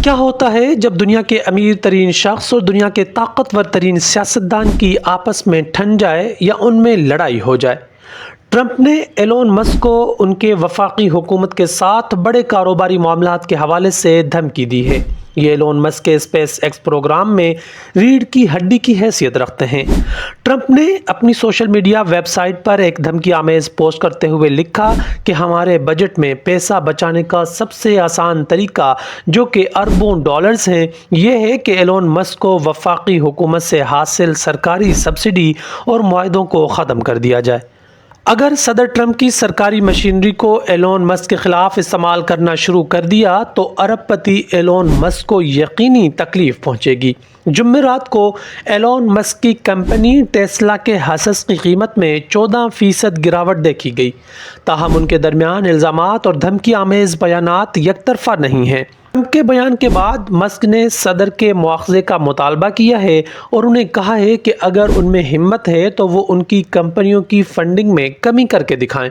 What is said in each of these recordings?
کیا ہوتا ہے جب دنیا کے امیر ترین شخص اور دنیا کے طاقتور ترین سیاستدان کی آپس میں ٹھن جائے یا ان میں لڑائی ہو جائے؟ ٹرمپ نے ایلون مسک کو ان کے وفاقی حکومت کے ساتھ بڑے کاروباری معاملات کے حوالے سے دھمکی دی ہے۔ یہ ایلون مسک کے اسپیس ایکس پروگرام میں ریڑھ کی ہڈی کی حیثیت رکھتے ہیں۔ ٹرمپ نے اپنی سوشل میڈیا ویب سائٹ پر ایک دھمکی آمیز پوسٹ کرتے ہوئے لکھا کہ ہمارے بجٹ میں پیسہ بچانے کا سب سے آسان طریقہ، جو کہ اربوں ڈالرز ہیں، یہ ہے کہ ایلون مسک کو وفاقی حکومت سے حاصل سرکاری سبسڈی اور معاہدوں کو ختم کر دیا جائے۔ اگر صدر ٹرمپ کی سرکاری مشینری کو ایلون مسک کے خلاف استعمال کرنا شروع کر دیا تو ارب پتی ایلون مسک کو یقینی تکلیف پہنچے گی۔ جمعرات کو ایلون مسک کی کمپنی ٹیسلا کے حصص کی قیمت میں 14% گراوٹ دیکھی گئی، تاہم ان کے درمیان الزامات اور دھمکی آمیز بیانات یک طرفہ نہیں ہیں۔ ٹرمپ کے بیان کے بعد مسک نے صدر کے مواخذے کا مطالبہ کیا ہے اور انہیں کہا ہے کہ اگر ان میں ہمت ہے تو وہ ان کی کمپنیوں کی فنڈنگ میں کمی کر کے دکھائیں۔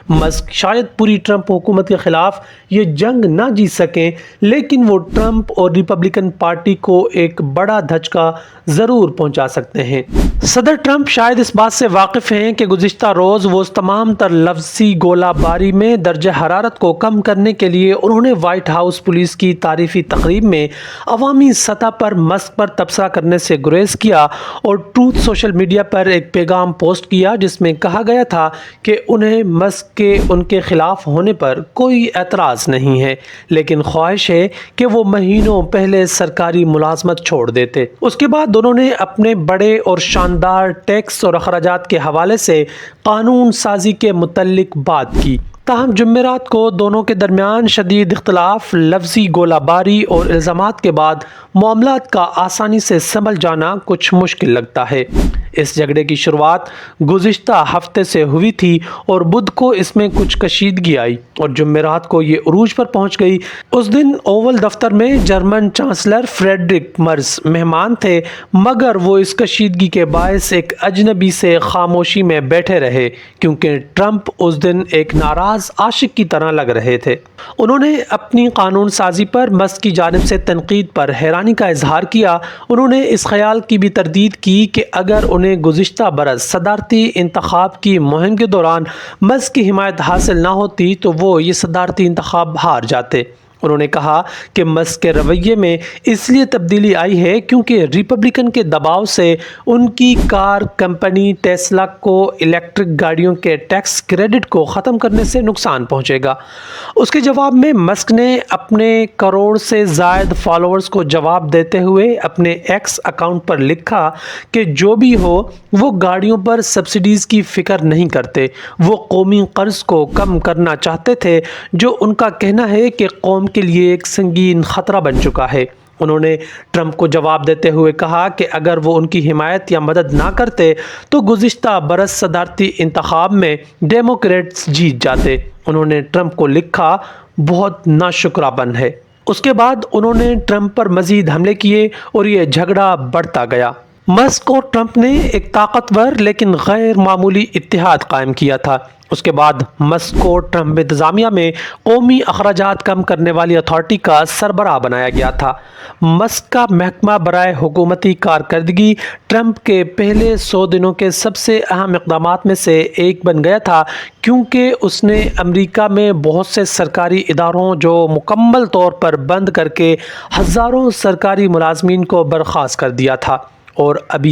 مسک شاید پوری ٹرمپ حکومت کے خلاف یہ جنگ نہ جیت سکیں، لیکن وہ ٹرمپ اور ریپبلکن پارٹی کو ایک بڑا دھچکا ضرور پہنچا سکتے ہیں۔ صدر ٹرمپ شاید اس بات سے واقف ہیں کہ گزشتہ روز وہ اس تمام تر لفظی گولہ باری میں درجہ حرارت کو کم کرنے کے لیے انہوں نے وائٹ ہاؤس پولیس کی تعریفی تقریب میں عوامی سطح پر مسک پر تبصرہ کرنے سے گریز کیا اور ٹروتھ سوشل میڈیا پر ایک پیغام پوسٹ کیا جس میں کہا گیا تھا کہ انہیں مسک کے ان کے خلاف ہونے پر کوئی اعتراض نہیں ہے، لیکن خواہش ہے کہ وہ مہینوں پہلے سرکاری ملازمت چھوڑ دیتے۔ اس کے بعد دونوں نے اپنے بڑے اور شاندار ٹیکس اور اخراجات کے حوالے سے قانون سازی کے متعلق بات کی۔ تاہم جمعرات کو دونوں کے درمیان شدید اختلاف، لفظی گولہ باری اور الزامات کے بعد معاملات کا آسانی سے سنبھل جانا کچھ مشکل لگتا ہے۔ اس جھگڑے کی شروعات گزشتہ ہفتے سے ہوئی تھی اور بدھ کو اس میں کچھ کشیدگی آئی اور جمعرات کو یہ عروج پر پہنچ گئی۔ اس دن اوول دفتر میں جرمن چانسلر فریڈرک مرز مہمان تھے، مگر وہ اس کشیدگی کے باعث ایک اجنبی سے خاموشی میں بیٹھے رہے کیونکہ ٹرمپ اس دن ایک ناراض عاشق کی طرح لگ رہے تھے۔ انہوں نے اپنی قانون سازی پر مسک کی جانب سے تنقید پر حیرانی کا اظہار کیا۔ انہوں نے اس خیال کی بھی تردید کی کہ اگر انہیں گزشتہ برس صدارتی انتخاب کی مہم کے دوران مسک کی حمایت حاصل نہ ہوتی تو وہ یہ صدارتی انتخاب ہار جاتے۔ انہوں نے کہا کہ مسک کے رویے میں اس لیے تبدیلی آئی ہے کیونکہ ریپبلکن کے دباؤ سے ان کی کار کمپنی ٹیسلا کو الیکٹرک گاڑیوں کے ٹیکس کریڈٹ کو ختم کرنے سے نقصان پہنچے گا۔ اس کے جواب میں مسک نے اپنے کروڑ سے زائد فالوورز کو جواب دیتے ہوئے اپنے ایکس اکاؤنٹ پر لکھا کہ جو بھی ہو، وہ گاڑیوں پر سبسڈیز کی فکر نہیں کرتے، وہ قومی قرض کو کم کرنا چاہتے تھے، جو ان کا کہنا ہے کہ قوم کے لیے ایک سنگین خطرہ بن چکا ہے۔ انہوں نے ٹرمپ کو جواب دیتے ہوئے کہا کہ اگر وہ ان کی حمایت یا مدد نہ کرتے تو گزشتہ برس صدارتی انتخاب میں ڈیموکریٹس جیت جاتے۔ انہوں نے ٹرمپ کو لکھا، بہت ناشکرا پن ہے۔ اس کے بعد انہوں نے ٹرمپ پر مزید حملے کیے اور یہ جھگڑا بڑھتا گیا۔ مسک اور ٹرمپ نے ایک طاقتور لیکن غیر معمولی اتحاد قائم کیا تھا۔ اس کے بعد مسک کو ٹرمپ انتظامیہ میں قومی اخراجات کم کرنے والی اتھارٹی کا سربراہ بنایا گیا تھا۔ مسک کا محکمہ برائے حکومتی کارکردگی ٹرمپ کے پہلے 100 دنوں کے سب سے اہم اقدامات میں سے ایک بن گیا تھا کیونکہ اس نے امریکہ میں بہت سے سرکاری اداروں جو مکمل طور پر بند کر کے ہزاروں سرکاری ملازمین کو برخاست کر دیا تھا اور ابھی